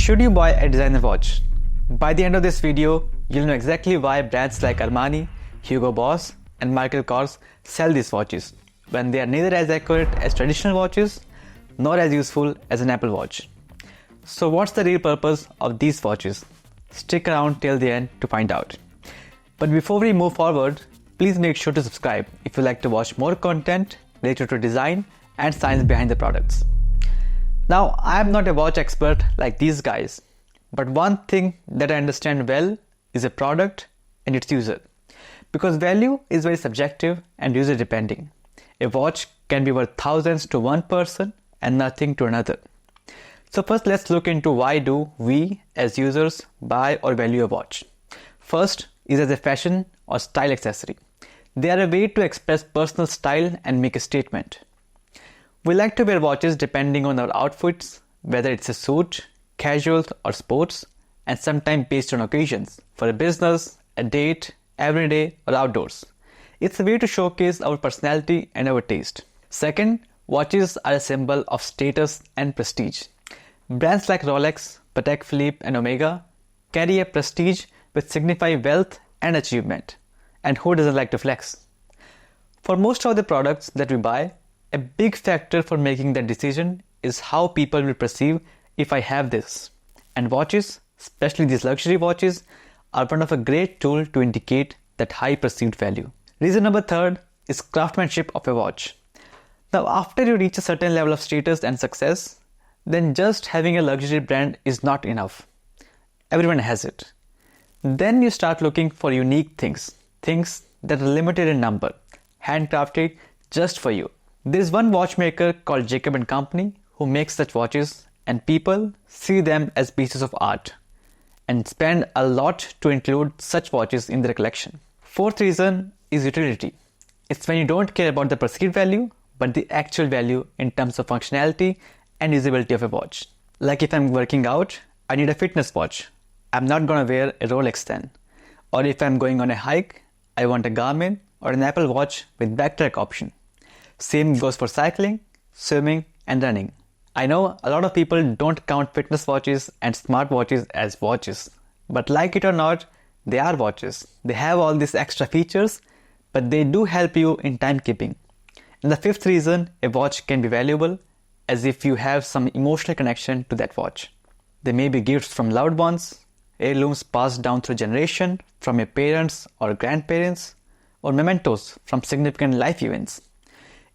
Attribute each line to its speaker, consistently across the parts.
Speaker 1: Should you buy a designer watch? By the end of this video, you'll know exactly why brands like Armani, Hugo Boss, and Michael Kors sell these watches, when they are neither as accurate as traditional watches, nor as useful as an Apple Watch. So what's the real purpose of these watches? Stick around till the end to find out. But before we move forward, please make sure to subscribe if you like to watch more content related to design and science behind the products. Now, I am not a watch expert like these guys, but one thing that I understand well is a product and its user. Because value is very subjective and user depending. A watch can be worth thousands to one person and nothing to another. So first let's look into why do we as users buy or value a watch. First is as a fashion or style accessory. They are a way to express personal style and make a statement. We like to wear watches depending on our outfits, whether it's a suit, casual or sports, and sometimes based on occasions, for a business, a date, everyday or outdoors. It's a way to showcase our personality and our taste. Second, watches are a symbol of status and prestige. Brands like Rolex, Patek Philippe and Omega carry a prestige which signify wealth and achievement. And who doesn't like to flex? For most of the products that we buy, a big factor for making that decision is how people will perceive if I have this. And watches, especially these luxury watches, are one of a great tool to indicate that high perceived value. Reason number third is craftsmanship of a watch. Now, after you reach a certain level of status and success, then just having a luxury brand is not enough. Everyone has it. Then you start looking for unique things that are limited in number, handcrafted just for you. There is one watchmaker called Jacob & Company who makes such watches, and people see them as pieces of art and spend a lot to include such watches in their collection. Fourth reason is utility. It's when you don't care about the perceived value, but the actual value in terms of functionality and usability of a watch. Like if I'm working out, I need a fitness watch. I'm not gonna wear a Rolex then. Or if I'm going on a hike, I want a Garmin or an Apple Watch with backtrack option. Same goes for cycling, swimming and running. I know a lot of people don't count fitness watches and smart watches as watches. But like it or not, they are watches. They have all these extra features, but they do help you in timekeeping. And the fifth reason a watch can be valuable as if you have some emotional connection to that watch. They may be gifts from loved ones, heirlooms passed down through generation from your parents or grandparents, or mementos from significant life events.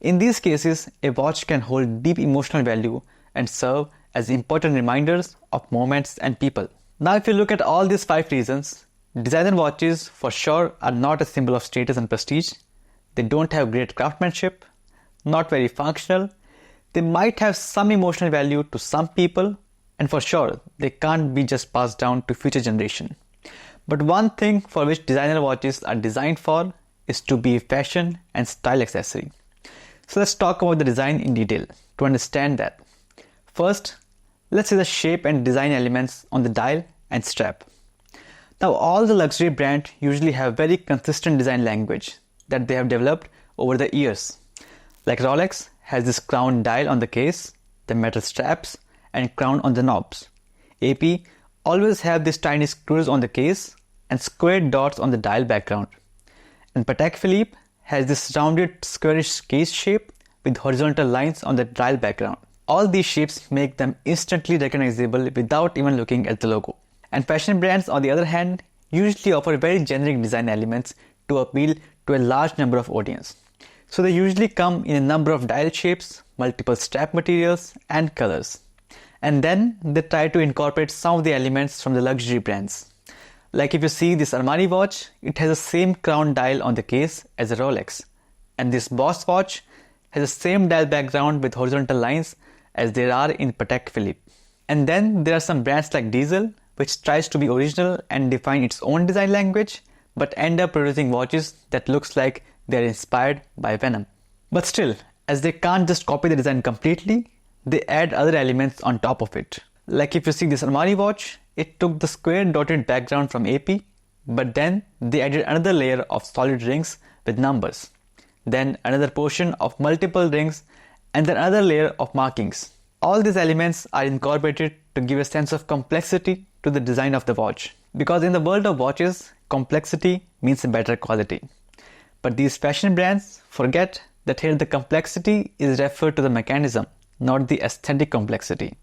Speaker 1: In these cases, a watch can hold deep emotional value and serve as important reminders of moments and people. Now, if you look at all these 5 reasons, designer watches for sure are not a symbol of status and prestige. They don't have great craftsmanship, not very functional. They might have some emotional value to some people, and for sure, they can't be just passed down to future generation. But one thing for which designer watches are designed for is to be a fashion and style accessory. So let's talk about the design in detail to understand that. First, let's see the shape and design elements on the dial and strap. Now, all the luxury brands usually have very consistent design language that they have developed over the years. Like Rolex has this crown dial on the case, the metal straps, and crown on the knobs. AP always have these tiny screws on the case and square dots on the dial background. And Patek Philippe has this rounded squarish case shape with horizontal lines on the dial background. All these shapes make them instantly recognizable without even looking at the logo. And fashion brands, on the other hand, usually offer very generic design elements to appeal to a large number of audience. So they usually come in a number of dial shapes, multiple strap materials and colors. And then they try to incorporate some of the elements from the luxury brands. Like if you see this Armani watch, it has the same crown dial on the case as a Rolex. And this Boss watch has the same dial background with horizontal lines as there are in Patek Philippe. And then there are some brands like Diesel, which tries to be original and define its own design language, but end up producing watches that looks like they are inspired by Venom. But still, as they can't just copy the design completely, they add other elements on top of it. Like if you see this Armani watch, it took the square dotted background from AP, but then they added another layer of solid rings with numbers. Then another portion of multiple rings and then another layer of markings. All these elements are incorporated to give a sense of complexity to the design of the watch. Because in the world of watches, complexity means a better quality. But these fashion brands forget that here the complexity is referred to the mechanism, not the aesthetic complexity.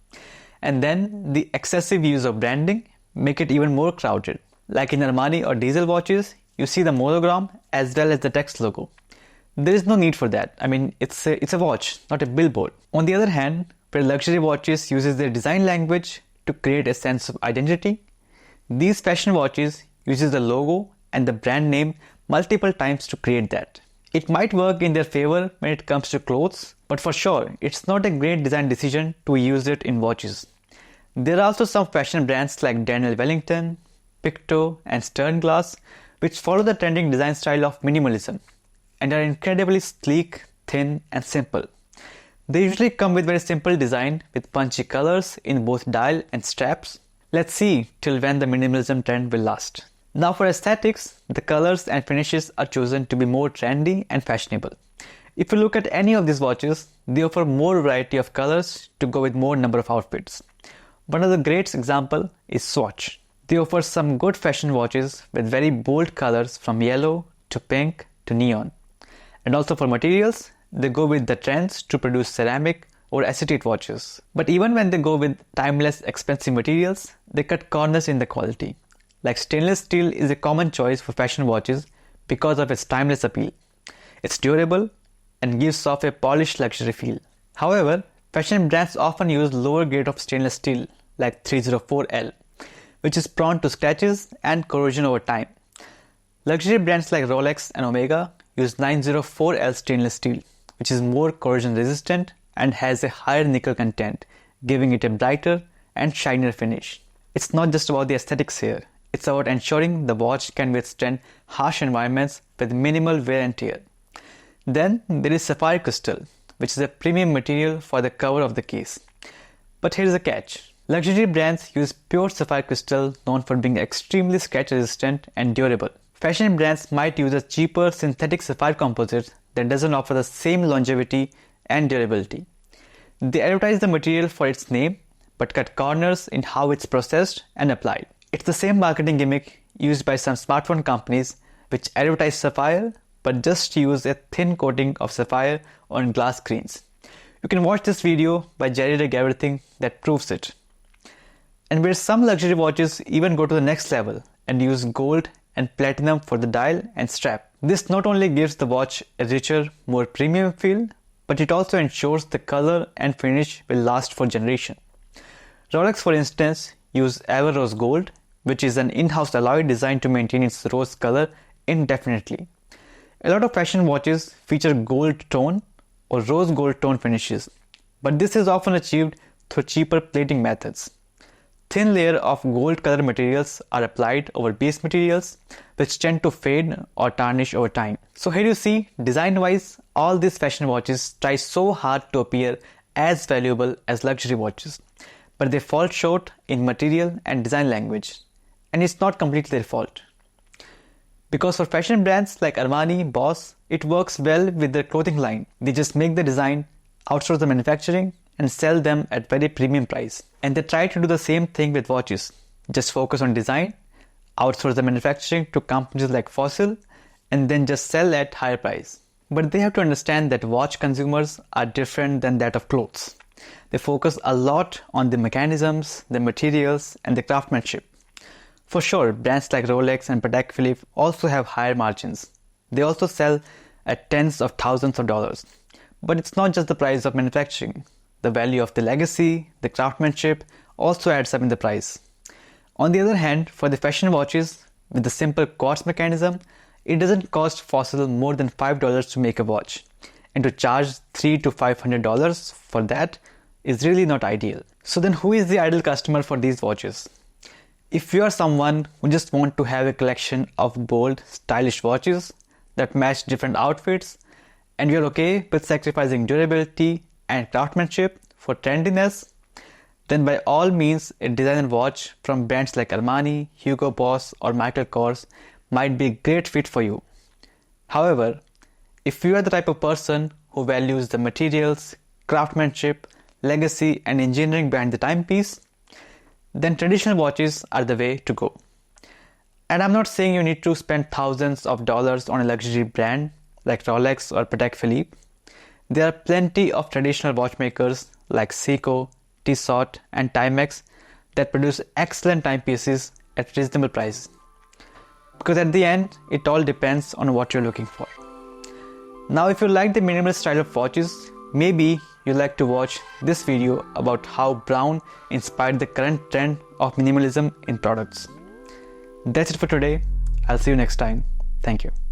Speaker 1: And then the excessive use of branding make it even more crowded. Like in Armani or Diesel watches, you see the monogram as well as the text logo. There is no need for that. I mean, it's a watch, not a billboard. On the other hand, where luxury watches uses their design language to create a sense of identity, these fashion watches uses the logo and the brand name multiple times to create that. It might work in their favor when it comes to clothes, but for sure, it's not a great design decision to use it in watches. There are also some fashion brands like Daniel Wellington, Picto, and Sternglass, which follow the trending design style of minimalism and are incredibly sleek, thin, and simple. They usually come with very simple design with punchy colors in both dial and straps. Let's see till when the minimalism trend will last. Now for aesthetics, the colors and finishes are chosen to be more trendy and fashionable. If you look at any of these watches, they offer more variety of colors to go with more number of outfits. One of the great example is Swatch. They offer some good fashion watches with very bold colors from yellow to pink to neon. And also for materials, they go with the trends to produce ceramic or acetate watches. But even when they go with timeless expensive materials, they cut corners in the quality. Like stainless steel is a common choice for fashion watches because of its timeless appeal. It's durable and gives off a polished luxury feel. However, fashion brands often use lower grade of stainless steel like 304L, which is prone to scratches and corrosion over time. Luxury brands like Rolex and Omega use 904L stainless steel, which is more corrosion resistant and has a higher nickel content, giving it a brighter and shinier finish. It's not just about the aesthetics here. It's about ensuring the watch can withstand harsh environments with minimal wear and tear. Then there is sapphire crystal, which is a premium material for the cover of the case. But here's the catch. Luxury brands use pure sapphire crystal known for being extremely scratch resistant and durable. Fashion brands might use a cheaper synthetic sapphire composite that doesn't offer the same longevity and durability. They advertise the material for its name, but cut corners in how it's processed and applied. It's the same marketing gimmick used by some smartphone companies which advertise sapphire but just use a thin coating of sapphire on glass screens. You can watch this video by Jerry Rig Everything that proves it. And where some luxury watches even go to the next level and use gold and platinum for the dial and strap. This not only gives the watch a richer, more premium feel, but it also ensures the color and finish will last for generations. Rolex, for instance, use Ever Rose Gold, which is an in-house alloy designed to maintain its rose color indefinitely. A lot of fashion watches feature gold tone or rose gold tone finishes, but this is often achieved through cheaper plating methods. Thin layer of gold color materials are applied over base materials, which tend to fade or tarnish over time. So here you see, design-wise, all these fashion watches try so hard to appear as valuable as luxury watches, but they fall short in material and design language. And it's not completely their fault. Because for fashion brands like Armani, Boss, it works well with their clothing line. They just make the design, outsource the manufacturing, and sell them at very premium price. And they try to do the same thing with watches. Just focus on design, outsource the manufacturing to companies like Fossil, and then just sell at higher price. But they have to understand that watch consumers are different than that of clothes. They focus a lot on the mechanisms, the materials, and the craftsmanship. For sure, brands like Rolex and Patek Philippe also have higher margins. They also sell at tens of thousands of dollars. But it's not just the price of manufacturing. The value of the legacy, the craftsmanship also adds up in the price. On the other hand, for the fashion watches with the simple quartz mechanism, it doesn't cost Fossil more than $5 to make a watch. And to charge $300 to $500 for that is really not ideal. So then who is the ideal customer for these watches? If you are someone who just want to have a collection of bold, stylish watches that match different outfits, and you're okay with sacrificing durability and craftsmanship for trendiness, then by all means a designer watch from brands like Armani, Hugo Boss or Michael Kors might be a great fit for you. However, if you are the type of person who values the materials, craftsmanship, legacy and engineering behind the timepiece, then traditional watches are the way to go. And I'm not saying you need to spend thousands of dollars on a luxury brand like Rolex or Patek Philippe. There are plenty of traditional watchmakers like Seiko, Tissot and Timex that produce excellent timepieces at reasonable price. Because at the end, it all depends on what you're looking for. Now if you like the minimal style of watches, maybe you'd like to watch this video about how Brown inspired the current trend of minimalism in products. That's it for today. I'll see you next time. Thank you.